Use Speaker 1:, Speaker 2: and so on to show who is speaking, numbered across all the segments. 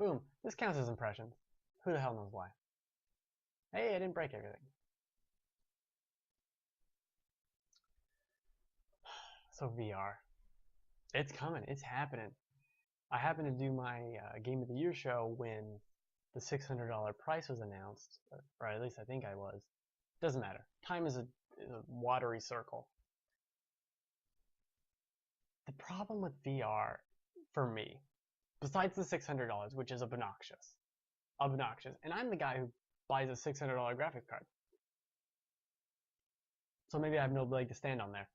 Speaker 1: Boom. This counts as impressions. Who the hell knows why? Hey, I didn't break everything. So VR. It's coming. It's happening. I happened to do my Game of the Year show when the $600 price was announced, or at least I think I was. Doesn't matter. Time is a watery circle. The problem with VR, for me, besides the $600, which is obnoxious, and I'm the guy who buys a $600 graphics card, so maybe I have no leg to stand on there.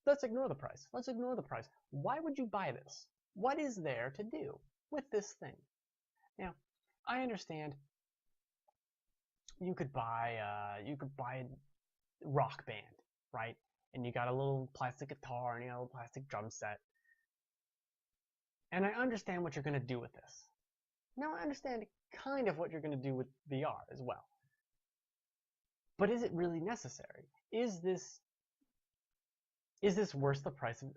Speaker 1: Let's ignore the price. Let's ignore the price. Why would you buy this? What is there to do with this thing? Now, I understand you could buy a Rock Band, right? And you got a little plastic guitar and you got a little plastic drum set. And I understand what you're going to do with this. Now I understand kind of what you're going to do with VR as well. But is it really necessary? Is this worth the price of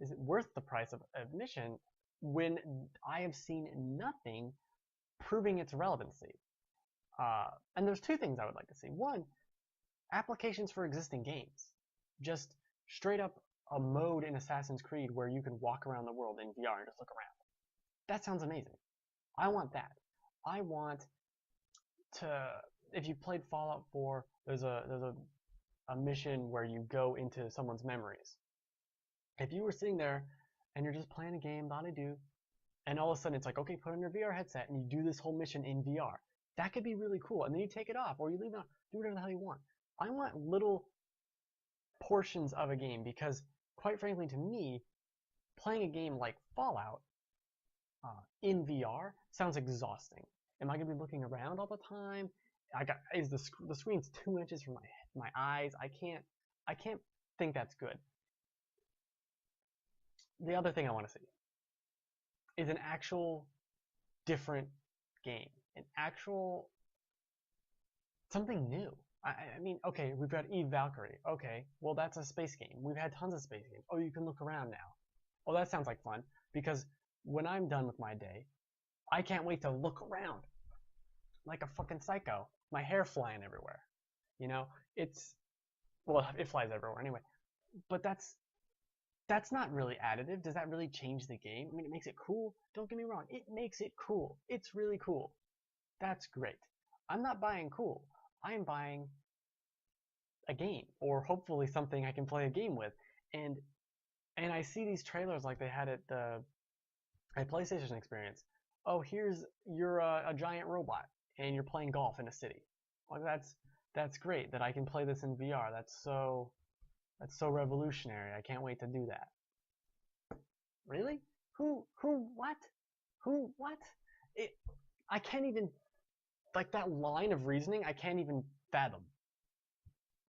Speaker 1: Is it worth the price of admission when I have seen nothing proving its relevancy? And there's two things I would like to see. One, applications for existing games. Just straight up a mode in Assassin's Creed where you can walk around the world in VR and just look around. That sounds amazing. I want that. I want to, if you played Fallout 4, there's a mission where you go into someone's memories. If you were sitting there and you're just playing a game, do, and all of a sudden it's like, okay, put on your VR headset and you do this whole mission in VR. That could be really cool. And then you take it off or you leave it on. Do whatever the hell you want. I want little portions of a game because, quite frankly, to me, playing a game like Fallout in VR sounds exhausting. Am I going to be looking around all the time? Is the screen's 2 inches from my eyes? I can't think that's good. The other thing I want to see is an actual different game, something new. I mean, okay, we've got Eve Valkyrie. Okay, well that's a space game. We've had tons of space games. Oh, you can look around now. Oh, that sounds like fun because when I'm done with my day, I can't wait to look around like a fucking psycho. My hair flying everywhere. You know, it flies everywhere anyway. But that's not really additive. Does that really change the game? I mean, it makes it cool. Don't get me wrong. It makes it cool. It's really cool. That's great. I'm not buying cool. I'm buying a game, or hopefully something I can play a game with. And I see these trailers like they had at PlayStation Experience. Oh, you're a giant robot and you're playing golf in a city. Like that's great that I can play this in VR. That's so revolutionary. I can't wait to do that. Really? Who what? I can't even, like, that line of reasoning, I can't even fathom.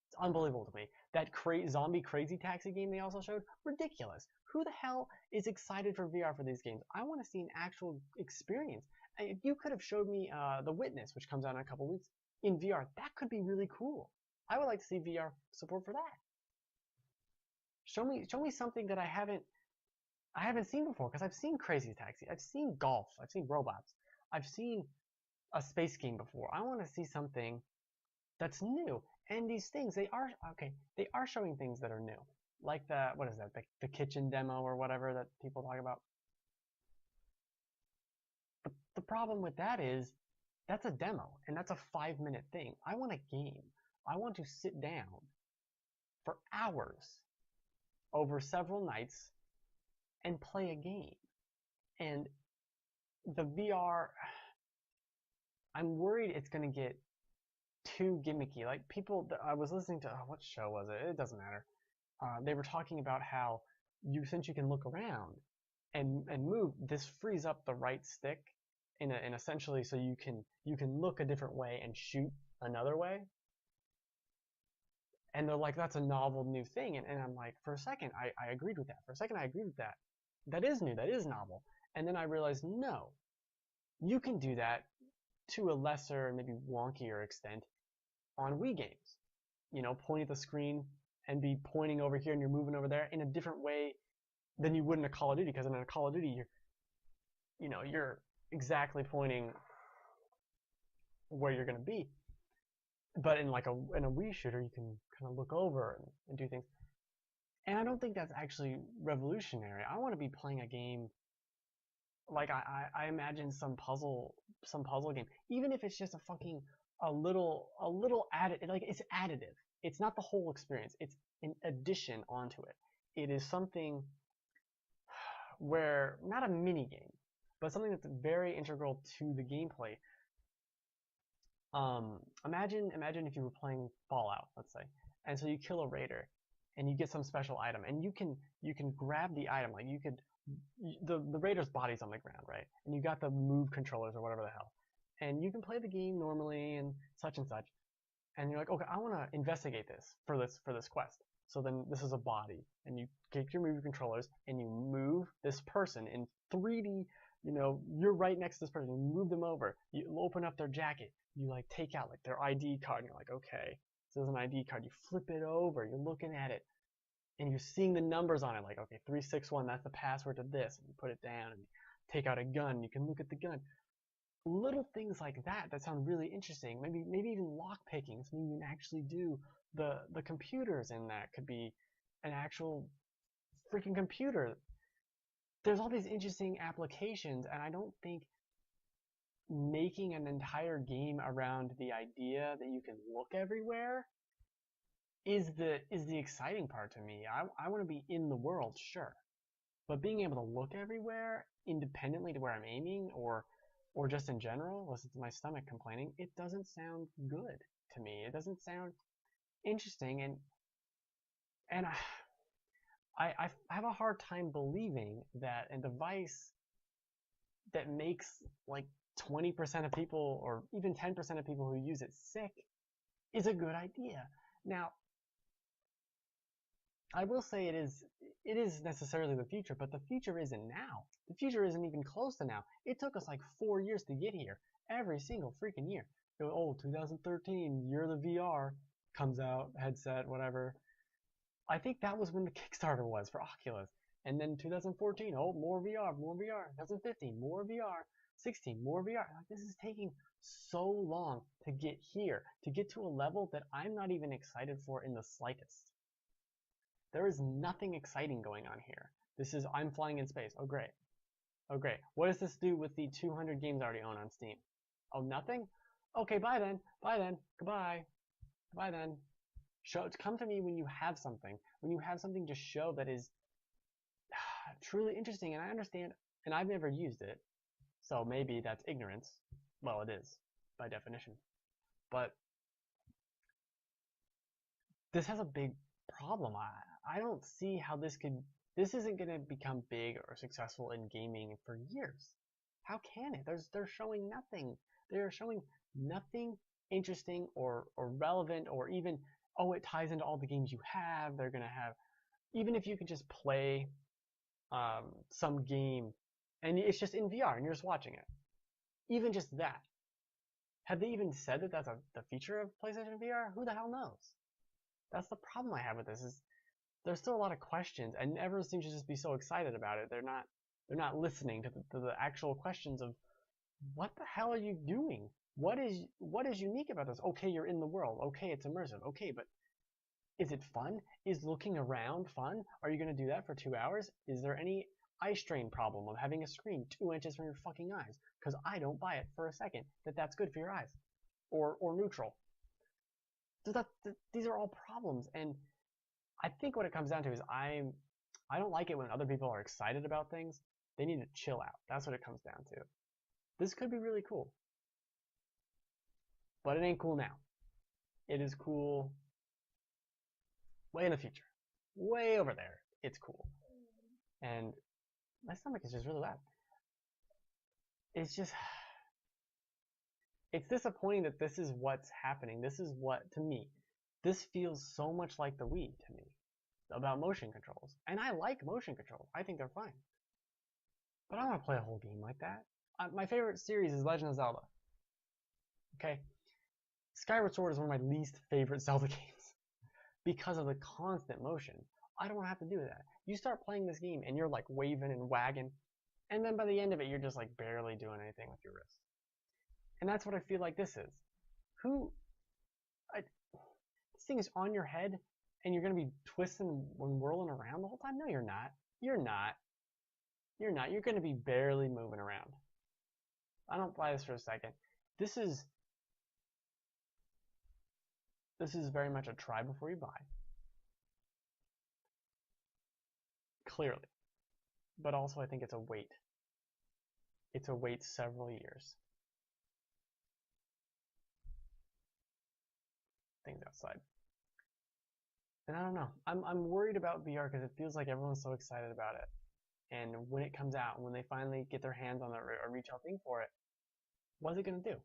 Speaker 1: It's unbelievable to me. That zombie crazy taxi game they also showed, ridiculous. Who the hell is excited for VR for these games? I want to see an actual experience. If you could have showed me The Witness, which comes out in a couple weeks, in VR, that could be really cool. I would like to see VR support for that. Show me something that I haven't seen before, because I've seen Crazy Taxi, I've seen golf, I've seen robots, I've seen a space game before. I want to see something that's new. And these things, they are showing things that are new. Like the kitchen demo or whatever that people talk about. But the problem with that is, that's a demo, and that's a 5-minute thing. I want a game. I want to sit down for hours over several nights and play a game. And the VR, I'm worried it's going to get too gimmicky. Like, I was listening to, what show was it? It doesn't matter. They were talking about how since you can look around and move, this frees up the right stick in essentially so you can look a different way and shoot another way. And they're like, that's a novel new thing. And I'm like, for a second, I agreed with that. For a second, I agreed with that. That is new. That is novel. And then I realized, no, you can do that to a lesser, maybe wonkier extent on Wii games. You know, point at the screen and be pointing over here and you're moving over there in a different way than you would in a Call of Duty. Because in a Call of Duty, you're exactly pointing where you're going to be. But in like in a Wii shooter, you can kind of look over and do things. And I don't think that's actually revolutionary. I want to be playing a game like I imagine some puzzle game, even if it's just a little added, like it's additive. It's not the whole experience. It's an addition onto it. It is something where not a mini game, but something that's very integral to the gameplay. Imagine if you were playing Fallout, let's say, and so you kill a raider, and you get some special item, and you can grab the item, like you could, the raider's body's on the ground, right? And you got the move controllers or whatever the hell, and you can play the game normally and such, and you're like, okay, I want to investigate this for this quest. So then this is a body, and you take your move controllers and you move this person in 3D. You know, you're right next to this person. You move them over. You open up their jacket. You like take out like their ID card. And you're like, okay, this is an ID card. You flip it over. You're looking at it, and you're seeing the numbers on it. Like, okay, 361. That's the password to this. And you put it down, and you take out a gun. You can look at the gun. Little things like that sound really interesting. Maybe even lock picking. Something you can actually do. The computers in that could be an actual freaking computer. There's all these interesting applications, and I don't think making an entire game around the idea that you can look everywhere is the exciting part to me. I want to be in the world, sure, but being able to look everywhere independently to where I'm aiming, or just in general, listen to my stomach complaining, it doesn't sound good to me. It doesn't sound interesting, and I have a hard time believing that a device that makes like 20% of people or even 10% of people who use it sick is a good idea. Now, I will say it is necessarily the future, but the future isn't now. The future isn't even close to now. It took us like 4 years to get here. Every single freaking year. Oh, 2013, year of the VR comes out, headset, whatever. I think that was when the Kickstarter was for Oculus. And then 2014, oh, more VR, more VR. 2015, more VR. 16, more VR. Like, this is taking so long to get here, to get to a level that I'm not even excited for in the slightest. There is nothing exciting going on here. This is, I'm flying in space. Oh, great. Oh, great. What does this do with the 200 games I already own on Steam? Oh, nothing? Okay, bye then. Bye then. Goodbye. Goodbye then. Come to me when you have something. When you have something to show that is truly interesting, and I understand, and I've never used it, so maybe that's ignorance. Well, it is, by definition. But this has a big problem. I don't see how this isn't going to become big or successful in gaming for years. How can it? They're showing nothing. They're showing nothing interesting or relevant, or even, oh, it ties into all the games you have. They're going to have, even if you could just play some game and it's just in VR and you're just watching it. Even just that. Have they even said that that's the feature of PlayStation VR? Who the hell knows? That's the problem I have with this, is there's still a lot of questions, and everyone seems to just be so excited about it. They're not listening to the actual questions of what the hell are you doing? What is unique about this? Okay, you're in the world. Okay, it's immersive. Okay, but is it fun? Is looking around fun? Are you going to do that for 2 hours? Is there any eye strain problem of having a screen 2 inches from your fucking eyes? Because I don't buy it for a second that's good for your eyes, or neutral. These are all problems, and I think what it comes down to is I don't like it when other people are excited about things. They need to chill out. That's what it comes down to. This could be really cool, but it ain't cool now. It is cool way in the future. Way over there, it's cool. And my stomach is just really loud. It's disappointing that this is what's happening. This is what, to me, this feels so much like the Wii to me, about motion controls. And I like motion controls. I think they're fine. But I don't want to play a whole game like that. My favorite series is Legend of Zelda. Okay? Skyward Sword is one of my least favorite Zelda games because of the constant motion. I don't want to have to do that. You start playing this game and you're like waving and wagging, And then by the end of it, you're just like barely doing anything with your wrist. And that's what I feel like this is. This thing is on your head and you're going to be twisting and whirling around the whole time? No, you're not. You're not. You're not. You're going to be barely moving around. I don't buy this for a second. This is very much a try before you buy. Clearly. But also I think it's a wait. It's a wait several years. Things outside. And I don't know. I'm worried about VR because it feels like everyone's so excited about it. And when it comes out, when they finally get their hands on a retail thing for it, what's it going to do?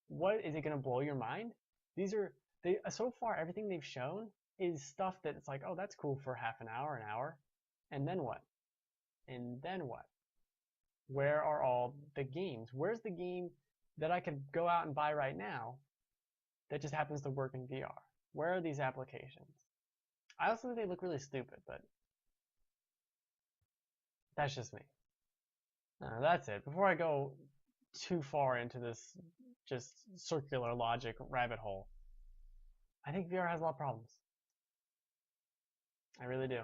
Speaker 1: What is it going to blow your mind? So far everything they've shown is stuff that it's like, oh, that's cool for half an hour, and then what? And then what? Where are all the games? Where's the game that I could go out and buy right now that just happens to work in VR? Where are these applications? I also think they look really stupid, but that's just me. That's it. Before I go too far into this just circular logic rabbit hole, I think VR has a lot of problems. I really do.